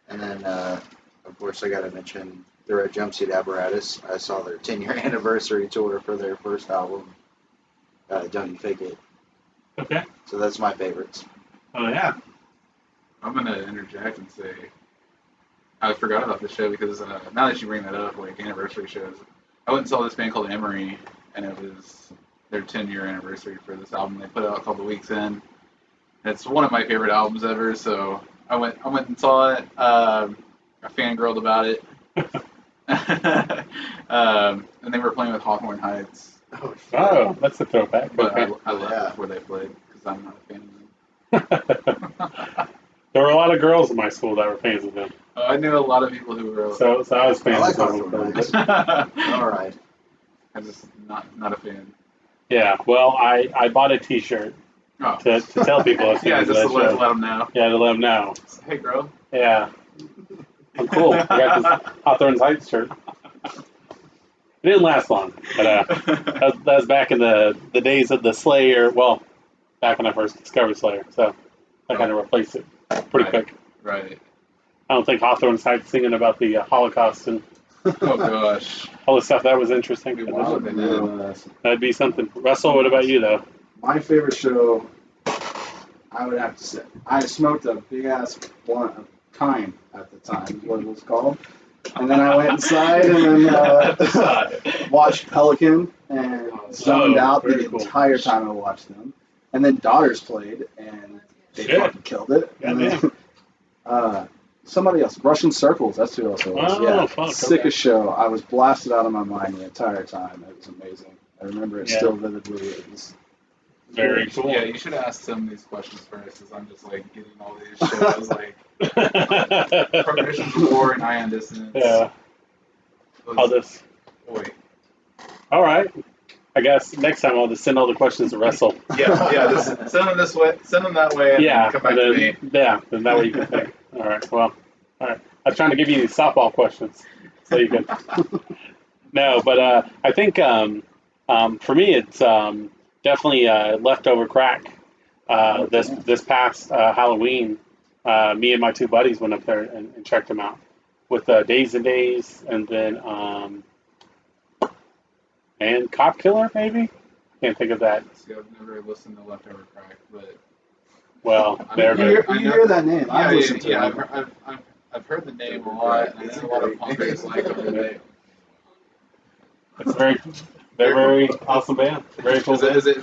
And then, of course, I got to mention the Red Jumpsuit Apparatus. I saw their 10-year anniversary tour for their first album, Don't You Fake It. Okay. So that's my favorites. Oh yeah. I'm gonna interject and say I forgot about this show because now that you bring that up, like anniversary shows, I went and saw this band called Emery, and it was their 10-year anniversary for this album they put out a couple weeks in. It's one of my favorite albums ever, so I went and saw it. I fangirled about it, and they were playing with Hawthorne Heights, Oh, that's a throwback. but Okay. I left Yeah. before they played because I'm not a fan of them. There were a lot of girls in my school that were fans of them, I knew a lot of people who were. so I was I fans like of them. Hawthorne Heights. I'm All right. just not a fan. Yeah. Well, I bought a T-shirt Oh. to tell people I was Yeah, fans of just that to let show. them know. Yeah, to let them know. Hey, girl. Yeah. I'm cool. I got this Hawthorne Heights shirt. It didn't last long, but that was back in the days of the Slayer. Well, back when I first discovered Slayer, so I kind of replaced it pretty Right. quick. Right. I don't think Hawthorne's Heights singing about the Holocaust and Oh gosh. all the stuff that was interesting. Be wild. That'd be something. Russell, what about you though? My favorite show, I would have to say, I smoked a big ass blunt of Time at the time, is what it was called. And then I went inside and then watched Pelican and zoned out very the cool. entire time I watched them. And then Daughters played and they Shit. fucking killed it. And Goddamn. then somebody else, Russian Circles, that's who else it was. Oh, Yeah, fuck, sickest show. I was blasted out of my mind the entire time. It was amazing. I remember it Yeah. still vividly. It was Very cool. Yeah, you should ask some of these questions first, because I'm just like getting all these shows like Preparations of War and Ion Dissonance. Yeah. I'll just. Wait. All right. I guess next time I'll just send all the questions to Russell. Yeah. Just send them this way. Send them that way, and Yeah. then come back and to me. then, yeah. Then that way you can think. All right. Well. All right. I was trying to give you these softball questions so you can. No, but I think for me it's definitely Leftover Crack. This past Halloween, me and my two buddies went up there and checked them out with Days and Days, and then and Cop Killer maybe. Can't think of that. See, I've never listened to Leftover Crack, but Well, I they're mean, very. You hear that name? I've yeah, listened to yeah. it. I've heard the name a lot, and I know a lot of punkers like them. It's very They're very awesome band. Very cool. Is it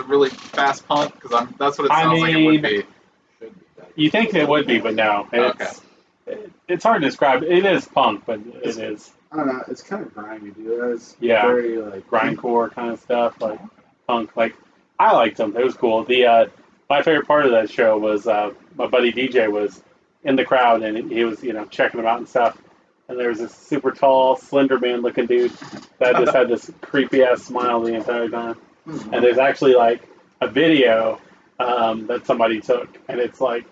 really fast punk? Because that's what it sounds like it would be. Should be better. You think it would be, but no. It's hard to describe. It is punk, but it is I don't know. It's kind of grimy, dude. It's Yeah. very like grindcore kind of stuff, like punk. Like I liked them. It was cool. My favorite part of that show was my buddy DJ was in the crowd and he was checking them out and stuff. And there was this super tall, slender man looking dude that just had this creepy ass smile the entire time. And there's actually like a video that somebody took, and it's like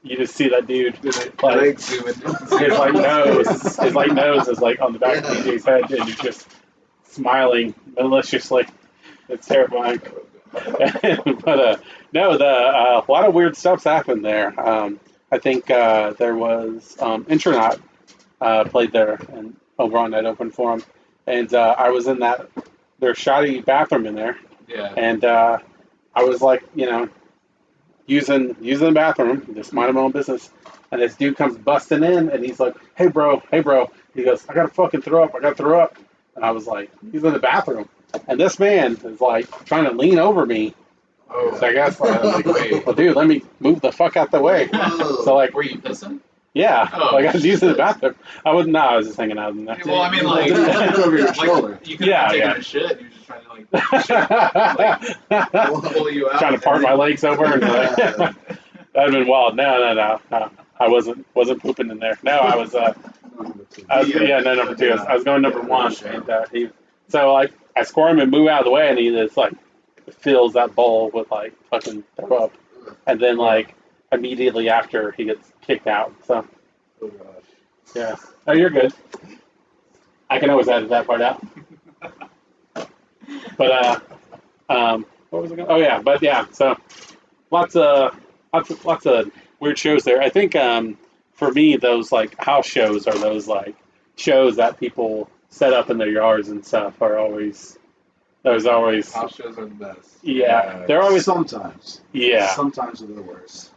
you just see that dude like zoom in? his nose is like on the back of DJ's head, and he's just smiling maliciously. It's terrifying. But no, a lot of weird stuff's happened there. I think there was Intronaut played there and over on that open forum, and I was in their shoddy bathroom in there, Yeah. and I was like, using the bathroom, just minding my own business, and this dude comes busting in, and he's like, hey bro, he goes, I gotta fucking throw up, and I was like, he's in the bathroom, and this man is like trying to lean over me. Oh, So I guess I'm like, wait. well, dude, let me move the fuck out the way. Whoa. So like, Were you pissing? yeah, Oh, like I was using the bathroom. I was just hanging out in there. Well, I mean, like, over your shoulder. you could have taken Yeah. a shit. You're just trying to pull you out. Trying to part my legs over and like, that'd have been wild. No. I wasn't pooping in there. No, I was number two. I was going number one, and so like I score him and move out of the way, and he just like fills that bowl with like fucking throw up, and then like immediately after he gets kicked out. So Oh gosh. yeah, oh you're good. I can always edit that part out. But what was it going? Oh yeah, but yeah. So lots of weird shows there. I think for me, those like house shows are those like shows that people set up in their yards and stuff are always. There's always House shows are the best. yeah. They're always Sometimes. yeah. Sometimes they're the worst.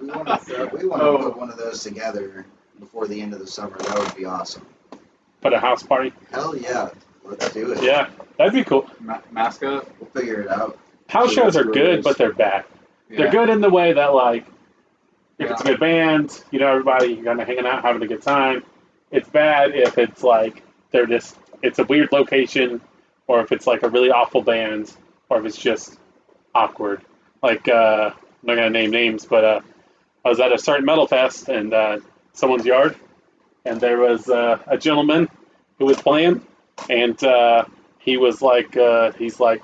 We want to put one of those together before the end of the summer. That would be awesome. Put a house party. Hell yeah. Let's do it. Yeah, that'd be cool. Mascot. We'll figure it out. House Yeah, shows are that's good, really but they're bad. Yeah. They're good in the way that like if it's a Yeah. good band, everybody kind of hanging out, having a good time. It's bad if it's like it's a weird location, or if it's like a really awful band, or if it's just awkward. Like I'm not gonna name names, but I was at a certain metal fest and someone's yard, and there was a gentleman who was playing, and he was like, he's like,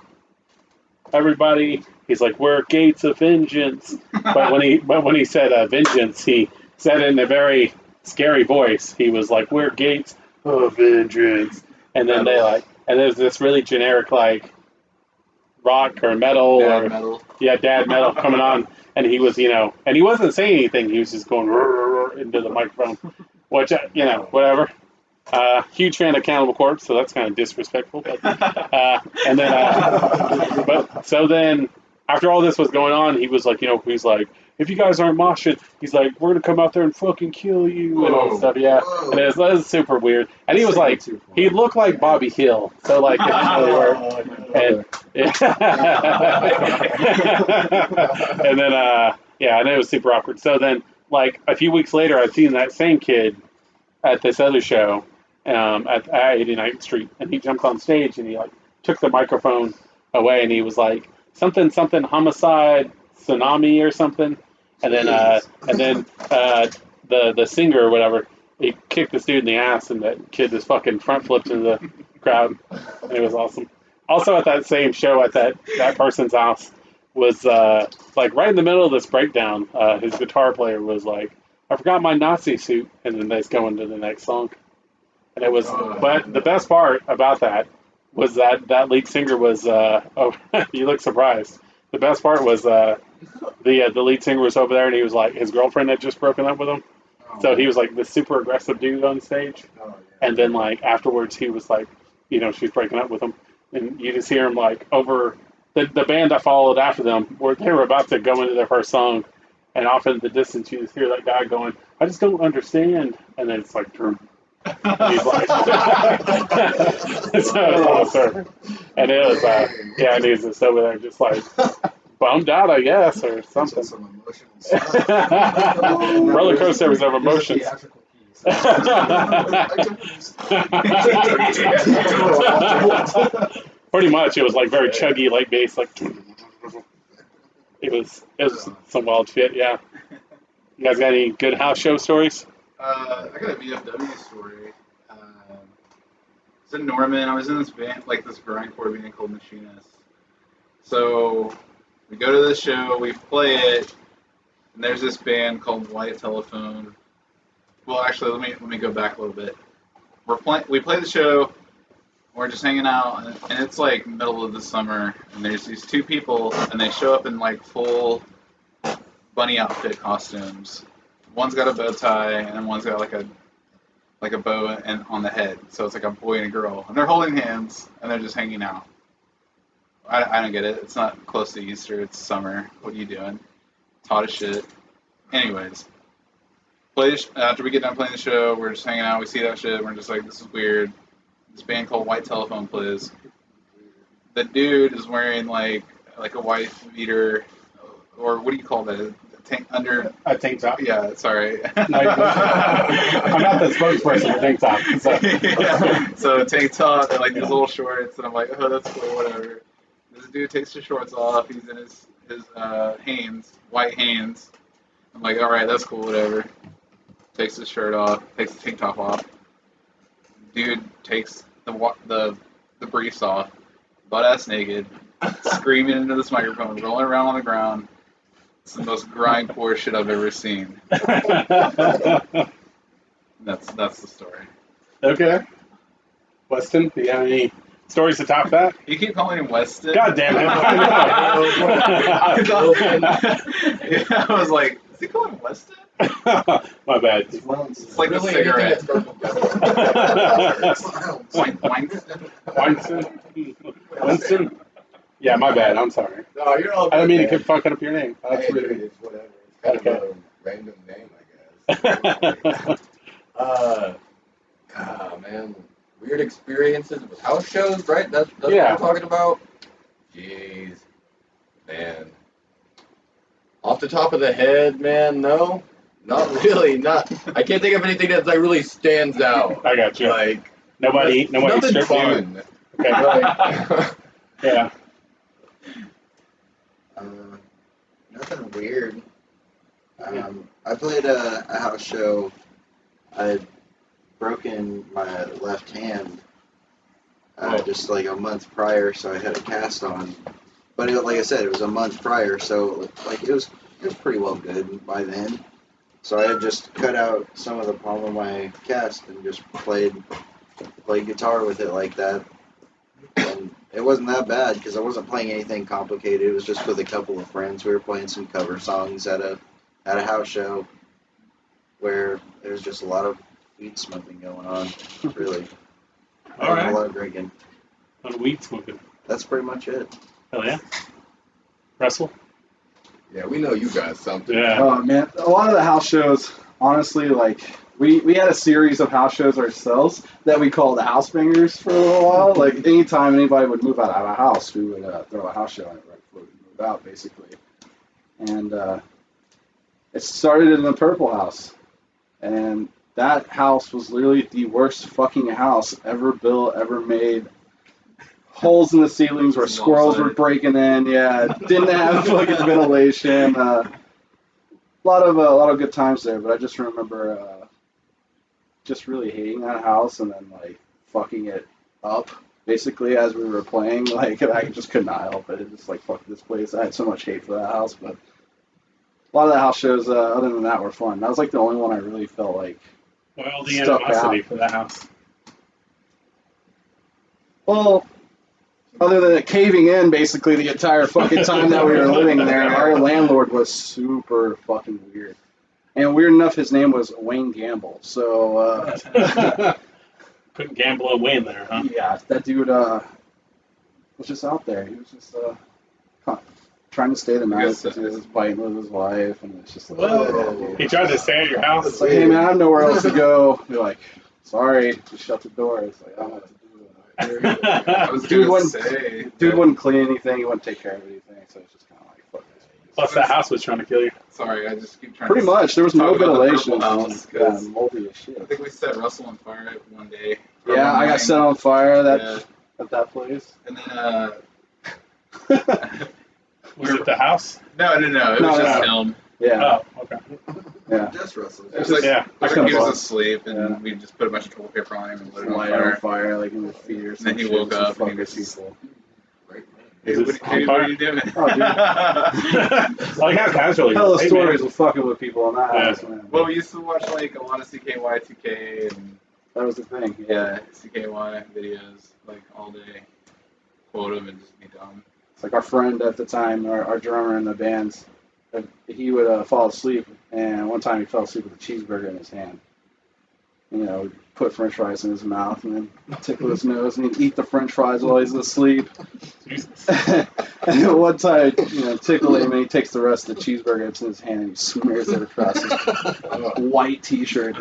everybody, he's like, we're gates of vengeance. But when he said vengeance, he said it in a very scary voice. He was like, we're gates of vengeance. And then and there's this really generic like rock or metal Dad metal. dad metal coming on, and he was and he wasn't saying anything. He was just going into the microphone, which whatever. Huge fan of Cannibal Corpse, so that's kind of disrespectful. But and then but so then after all this was going on, he was like, he's like, if you guys aren't moshing, he's like, we're gonna come out there and fucking kill you and all this stuff. Yeah, Whoa. and it was super weird. And he was like, he looked like Bobby Hill, so like it didn't really work. And and then and it was super awkward. So then like a few weeks later, I'd seen that same kid at this other show at 89th Street, and he jumped on stage and he like took the microphone away and he was like something homicide tsunami or something, and then the singer or whatever, he kicked this dude in the ass, and that kid just fucking front flipped into the crowd, and it was awesome. Also at that same show at that person's house was like right in the middle of this breakdown, his guitar player was like, I forgot my Nazi suit, and then they just go into the next song. And it was, but the best part about that was that lead singer was, you look surprised. The best part was the lead singer was over there, and he was like, his girlfriend had just broken up with him. So he was like this super aggressive dude on stage. And then like afterwards, he was like, she's breaking up with him. And you just hear him like over the band that followed after them, they were about to go into their first song. And off in the distance, you just hear that guy going, I just don't understand. And then it's like, He's like, so it's on a server. And it was, yeah, and he's just over there just like bummed out, I guess, or something. Some emotional stuff. Roller coasters of There's a emotions. theatrical key. Pretty much, it was like very chuggy, like bass, like it was some wild shit. Yeah. You guys got any good house show stories? I got a VFW story. It's in Norman. I was in this band, like this grindcore band called Machinists. So we go to this show, we play it, and there's this band called White Telephone. Well, actually, let me go back a little bit. We play the show. We're just hanging out, and it's like middle of the summer, and there's these two people, and they show up in like full bunny outfit costumes. One's got a bow tie, and one's got like a bow and on the head. So it's like a boy and a girl, and they're holding hands, and they're just hanging out. I don't get it. It's not close to Easter. It's summer. What are you doing? It's hot as shit. Anyways, after we get done playing the show, we're just hanging out. We see that shit. And we're just like, this is weird. This band called White Telephone plays. The dude is wearing like a white beater, or what do you call that? Under A tank top. Yeah, sorry. I'm not the spokesperson for tank top. So. Yeah. So tank top and like these little shorts, and I'm like, oh, that's cool, whatever. This dude takes his shorts off. He's in his Hanes, white Hanes. I'm like, all right, that's cool, whatever. Takes his shirt off, takes the tank top off. Dude takes the briefs off, butt ass naked, screaming into this microphone, rolling around on the ground. It's the most grindcore shit I've ever seen. That's the story. Okay. Weston, do you have any stories to top that? You keep calling him Weston. God damn it. I was like, is he calling him Weston? My bad. It's like Really, a cigarette. Winston? Yeah, my bad. I'm sorry. No, you're all good, I didn't mean to man. keep fucking up your name. That's Hey, really dude, it's whatever. It's kind of a random name, I guess. Man, weird experiences with house shows, right? That's what Yeah. we're talking about. Jeez, man. Off the top of the head, man, no, not really. I can't think of anything that like really stands out. I got you. Like Nobody nothing stripped you. fun. Okay. Like, Yeah. Nothing weird. I played a house show. I had broken my left hand just like a month prior, so I had a cast on. But like I said, it was a month prior, so like it was pretty well good by then. So I had just cut out some of the palm of my cast and just played guitar with it like that. And it wasn't that bad because I wasn't playing anything complicated. It was just with a couple of friends. We were playing some cover songs at a house show where there's just a lot of weed smoking going on. Really, All right. a lot of drinking. On weed smoking. That's pretty much it. Hell yeah. Russell? yeah, we know you got something. Yeah. Oh man, a lot of the house shows, honestly, like we had a series of house shows ourselves that we called the House Bangers for a little while. Like anytime anybody would move out of a house, we would throw a house show on it right before we move out, basically. And it started in the Purple House, and that house was literally the worst fucking house ever built, ever made. Holes in the ceilings where squirrels were breaking in. Yeah, didn't have fucking ventilation. A lot of good times there, but I just remember just really hating that house and then like fucking it up basically as we were playing. Like I just could not help it. It just like fuck this place. I had so much hate for that house, but a lot of the house shows other than that were fun. That was like the only one I really felt like. Well, the Stuck animosity out. for the house. Well, other than it caving in basically the entire fucking time that we were living there, our landlord was super fucking weird. And weird enough, his name was Wayne Gamble. So, Couldn't gamble and win there, huh? yeah, that dude was just out there. He was just trying to stay the night. guess He was fighting with his wife, and it's just like, Whoa. He tried to stay at your house? it's like, hey man, I have nowhere else to go. You're like, sorry, just shut the door. It's like, I don't know what to do. I was Dude gonna wouldn't- say. Dude wouldn't clean anything. He wouldn't take care of anything. So it's just kind of like, fuck this. Plus, that house was trying to kill you. Sorry, I just keep trying. Pretty to much. There was talk no about the ventilation. purple house, Yeah, 'cause moldy as I shit. think we set Russell on fire one day. or Yeah, one I got morning. set on fire Yeah. at that place. And then Was it the house? no, it No, was just no. him. Yeah, Oh, okay. yeah. Just Russell. It was like, Yeah. it was I like he could've was asleep, and Yeah. we just put a bunch of toilet paper on him and lit it on Light on fire. fire, like in the feet or And something. then he woke up and he was people. Hey, Is what, this hey, on what fire? are you doing? Oh, dude. Like how casually. Hella Hey, stories man. of fucking with people in that Yeah. house, man. Well, we used to watch like a lot of CKY, 2K, and That was the thing. yeah, CKY videos like all day. Quote them and just be dumb. It's like our friend at the time, our drummer in the bands, he would fall asleep, and one time he fell asleep with a cheeseburger in his hand. You know, put French fries in his mouth and then tickle his nose, and he'd eat the French fries while he's asleep. Jesus. And then one time, tickle him, and he takes the rest of the cheeseburger, it's in his hand, and he smears it across his white T-shirt.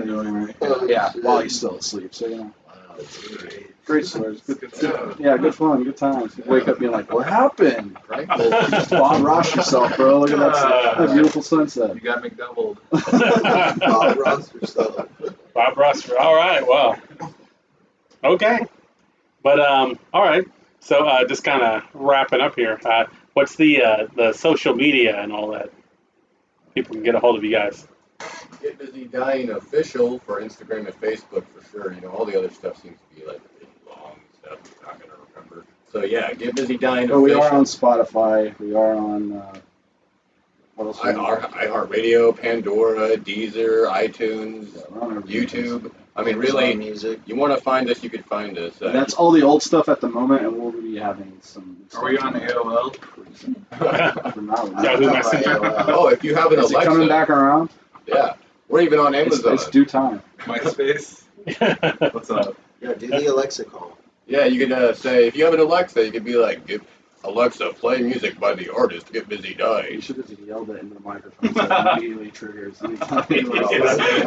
Yeah, while he's still asleep. So Wow, that's great. great stories. Good stuff. Yeah, good fun, good times. You wake up being like, what happened? Right? Bob Ross yourself, bro. Look at that beautiful sunset. You got McDoubled. Bob Ross yourself. Bob Ross. All right. Well. Okay. But all right. So just kind of wrapping up here. What's the social media and all that? People can get a hold of you guys. Get Busy Dying official for Instagram and Facebook for sure. All the other stuff seems to be like really long stuff. I'm not gonna remember. So yeah, Get Busy Dying But we official. are on Spotify. We are on what else? iHeartRadio, Pandora, Deezer, iTunes, We're on everything. YouTube. I mean, Amazon really, Music. you want to find us, you could find us. That's all the old stuff at the moment, and we'll be having some. Are we on AOL? For now, Yahoo Messenger. Oh, if you have an Is it Alexa, coming back around? yeah, we're even on It's, Amazon. it's due time. MySpace? What's up? Yeah, do the Alexa call. Yeah, you could say if you have an Alexa, you could be like, Alexa, play music by the artist Get Busy You Dying. should have yelled it into the microphone so it immediately triggers.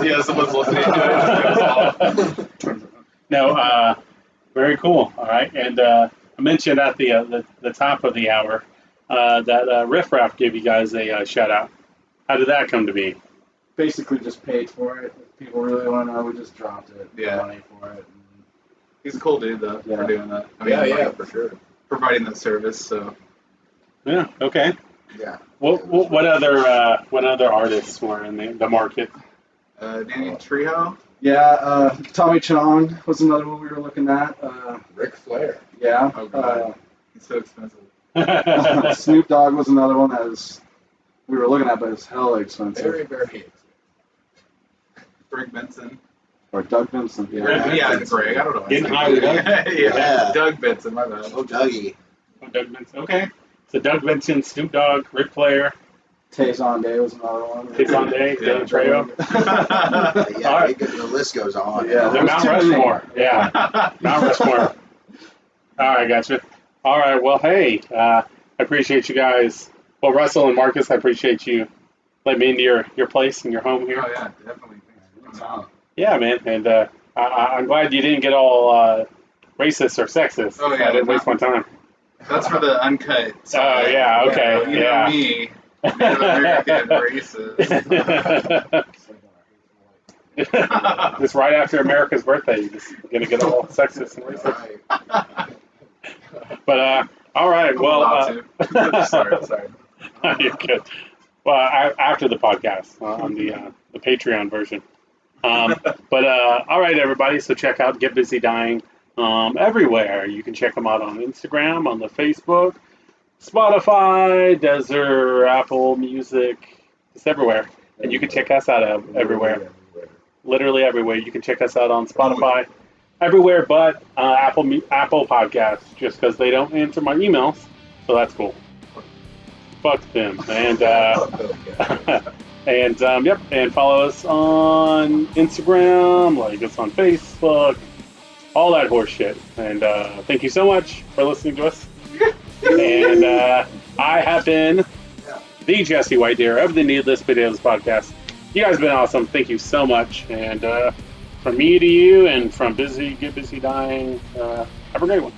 Yeah, someone's listening to it. No. Very cool. All right. And I mentioned at the top of the hour that Riff Raff gave you guys a shout out. How did that come to be? Basically, just paid for it. If people really want to know, we just dropped it. Yeah. Money for it. He's a cool dude though Yeah. for doing that. I Yeah, mean, yeah, like, for sure. providing that service. So Yeah. Okay. Yeah. What other artists were in the market? Danny Trejo. Yeah, Tommy Chong was another one we were looking at. Ric Flair. Yeah. Oh god, he's so expensive. Snoop Dogg was another one that we were looking at, but it's hella expensive. Very, very expensive. Greg Benson. Or Doug Benson. Yeah. Yeah, Greg. I don't know. Getting high with Doug? yeah, Yeah. Doug Benson. My bad. Oh, Dougie. Doug Benson. Okay. So Doug Benson, Snoop Dogg, Ric Flair, Tayson Day was another one. Tayson Day, Yeah. Danny Trejo. Yeah, All right. the list goes on. Yeah, The there's Mount too many. Rushmore. Yeah. Mount Rushmore. All right, gotcha. All right, well, hey, I appreciate you guys. Well, Russell and Marcus, I appreciate you letting me into your place and your home here. Oh yeah, definitely. Thanks for coming out. Yeah, man, and I'm glad you didn't get all racist or sexist. Oh, yeah. I didn't waste my time. That's for the uncut. Oh, yeah, okay, You yeah. know me, Native American racist. Just right after America's birthday, you're just gonna get all sexist and racist. Right. But all right, I'm well, allowed to. sorry. you're good. Well, after the podcast on the Patreon version. But all right, everybody. So check out Get Busy Dying everywhere. You can check them out on Instagram, on the Facebook, Spotify, Desert, Apple Music. It's everywhere, and you can check us out everywhere. Literally everywhere. You can check us out on Spotify, everywhere but Apple Podcasts, just because they don't answer my emails. So that's cool. Fuck them. And yep, and follow us on Instagram, like us on Facebook, all that horse shit. And thank you so much for listening to us. And I have been the Jesse White Deer of the Needless Potatoes podcast. You guys have been awesome. Thank you so much. And from me to you, and from Busy Get Busy Dying, have a great one.